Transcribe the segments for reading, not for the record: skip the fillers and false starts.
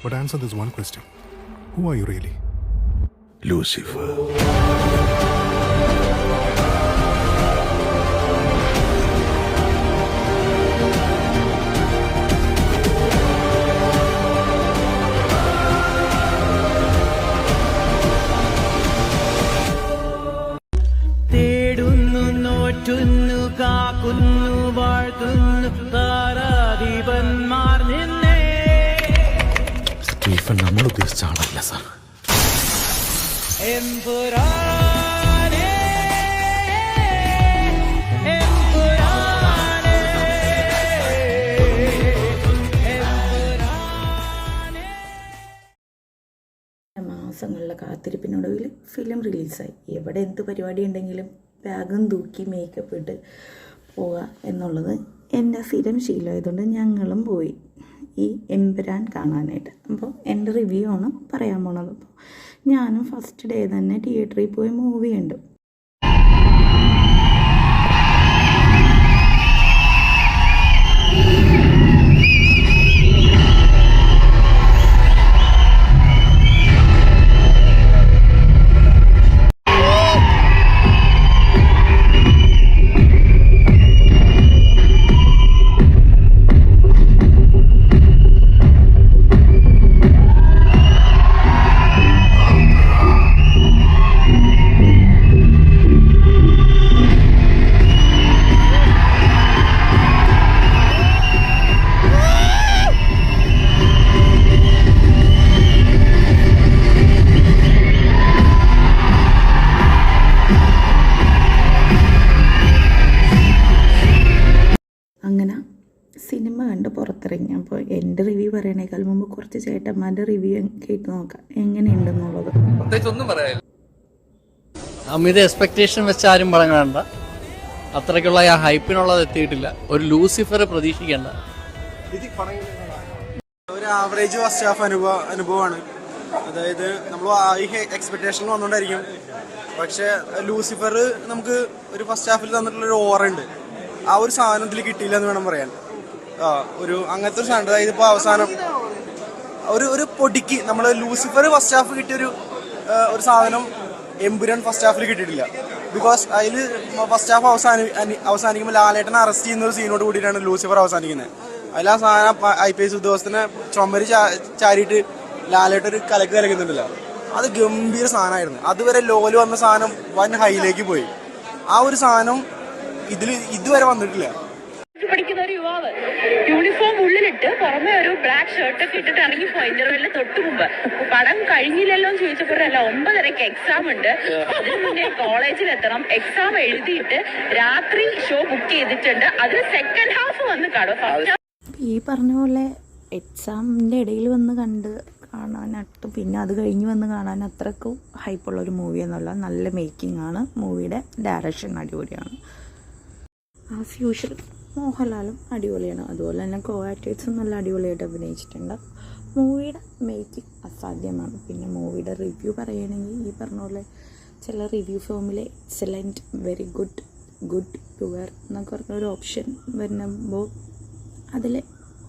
But answer this one question. Who are you really? Lucifer. തേടുന്നു നോറ്റുന്നു കാക്കുന്നു വാഴ്ത്തുന്നു താരാധിപന്മാർ നിന്നെ. സ്റ്റീഫൻ നമ്മൾ ഉദ്ദേശിച്ച ആളല്ല സാർ. എമ്പുരാനേ, എമ്പുരാനേ, എമ്പുരാനേ. മാസങ്ങളിലെ കാത്തിരിപ്പിനൊടുവിൽ ഫിലിം റിലീസായി. എവിടെ എന്ത് പരിപാടി ഉണ്ടെങ്കിലും ബാഗും തൂക്കി മേക്കപ്പ് ഇട്ട് പോവുക എന്നുള്ളത് എൻ്റെ സ്ഥിരം ശീലമായതുകൊണ്ട് ഞങ്ങളും പോയി ഈ എമ്പുരാൻ കാണാനായിട്ട്. അപ്പോൾ എൻ്റെ റിവ്യൂ ആണ് പറയാൻ പോണത്. അപ്പോൾ ഞാനും ഫസ്റ്റ് ഡേ തന്നെ തിയേറ്ററിൽ പോയി മൂവി കണ്ടു. അങ്ങനെ സിനിമ കണ്ട് പുറത്തിറങ്ങി. അപ്പോൾ എൻ്റെ റിവ്യൂ പറയണേക്കാൾ മുമ്പ് കുറച്ച് ചേട്ടന്മാരുടെ റിവ്യൂ കേട്ട് നോക്കാം എങ്ങനെയുണ്ടെന്നുള്ളത്. അമിത എക്സ്പെക്ടേഷൻ വെച്ച് ആരും പടം കാണണ്ട. അത്രയ്ക്കുള്ള ആ ഹൈപ്പിനുള്ളത് എത്തിയിട്ടില്ല. ഒരു ലൂസിഫർ പ്രതീക്ഷിക്കേണ്ട. ഒരു ആവറേജ് ഫസ്റ്റ് ഹാഫ് അനുഭവമാണ്. അതായത് നമ്മൾ എക്സ്പെക്ടേഷൻ വന്നുകൊണ്ടായിരിക്കും. പക്ഷെ ലൂസിഫർ നമുക്ക് ഒരു ഫസ്റ്റ് ഹാഫിൽ തന്നിട്ടുള്ളൊരു ഓറുണ്ട്. ആ ഒരു സാധനം ഇതിൽ കിട്ടിയില്ല എന്ന് വേണം പറയാൻ. ഒരു അങ്ങനത്തെ ഒരു സാധനം. അതായത് ഇപ്പോൾ അവസാനം ഒരു പൊടിക്ക് നമ്മൾ ലൂസിഫർ ഫസ്റ്റ് ഹാഫ് കിട്ടിയൊരു ഒരു സാധനം എമ്പുരാൻ ഫസ്റ്റ് ഹാഫിൽ കിട്ടിയിട്ടില്ല. ബിക്കോസ് അതിൽ ഫസ്റ്റ് ഹാഫ് അവസാനിക്കുമ്പോൾ ലാലേട്ടനെ അറസ്റ്റ് ചെയ്യുന്ന ഒരു സീനോട് കൂടിയിട്ടാണ് ലൂസിഫർ അവസാനിക്കുന്നത്. അതിൽ ആ സാധനം IPS ഉദ്യോഗസ്ഥനെ ചുമരി ചാരിയിട്ട് ലാലേട്ടൻ ഒരു കലക്ക് കലക്കുന്നുണ്ടല്ലോ, അത് ഗംഭീര സാധനമായിരുന്നു. അതുവരെ ലോല് വന്ന സാധനം വൻ ഹൈയിലേക്ക് പോയി. ആ ഒരു സാധനം ഇതുവരെ വന്നിട്ടില്ല. പഠിക്കുന്ന ഒരു യുവാവ് യൂണിഫോം ഉള്ളിലിട്ട് പുറമെ ഒരു ബ്ലാക്ക് ഷർട്ടൊക്കെ ഇട്ടിട്ട് ഇറങ്ങിപ്പോയി ഇന്റർവെല്ലിന് തൊട്ട് മുമ്പ്. പടം കഴിഞ്ഞില്ലല്ലോ എന്ന് ചോദിച്ചപ്പോഴല്ല, 9:30 എക്സാം ഉണ്ട്, അതിന് മുന്നേ കോളേജിൽ എത്തണം, എക്സാം എഴുതിയിട്ട് രാത്രി ഷോ ബുക്ക് ചെയ്തിട്ടുണ്ട്, അതിന് സെക്കൻഡ് ഹാഫ് വന്ന് കാണും. ഈ പറഞ്ഞ പോലെ എക്സാമിൻ്റെ ഇടയിൽ വന്ന് കണ്ട് കാണാനട്ടും പിന്നെ അത് കഴിഞ്ഞ് വന്ന് കാണാൻ അത്രക്കും ഹൈപ്പുള്ളൊരു മൂവി എന്നല്ല. നല്ല മേക്കിംഗ് ആണ്. മൂവിയുടെ ഡയറക്ഷൻ അടിപൊളിയാണ്. ആസ് യൂഷ്വൽ മോഹൻലാലും അടിപൊളിയാണ്. അതുപോലെ തന്നെ കോ-ആക്ടേഴ്സും നല്ല അടിപൊളിയായിട്ട് അഭിനയിച്ചിട്ടുണ്ട്. മൂവിയുടെ മേക്കിംഗ് അസാധ്യമാണ്. പിന്നെ മൂവിയുടെ റിവ്യൂ പറയുകയാണെങ്കിൽ ഈ പറഞ്ഞ പോലെ ചില റിവ്യൂ ഫോമിലെ excellent, very good, good, poor എന്നൊക്കെ പറഞ്ഞൊരു ഓപ്ഷൻ വരുമ്പോൾ അതിൽ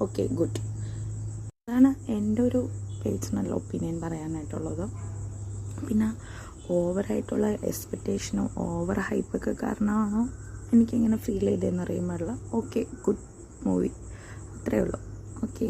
ഓക്കെ ഗുഡ്. അതാണ് എൻ്റെ ഒരു പേഴ്സണൽ ഒപ്പീനിയൻ പറയാനായിട്ടുള്ളത്. പിന്നെ ഓവറായിട്ടുള്ള എക്സ്പെക്റ്റേഷനോ ഓവർ ഹൈപ്പൊക്കെ കാരണമാണോ എനിക്കിങ്ങനെ ഫീൽ ചെയ്തതെന്ന് അറിയുമ്പോഴുള്ള ഓക്കെ ഗുഡ് മൂവി, അത്രയേ ഉള്ളൂ. ഓക്കെ.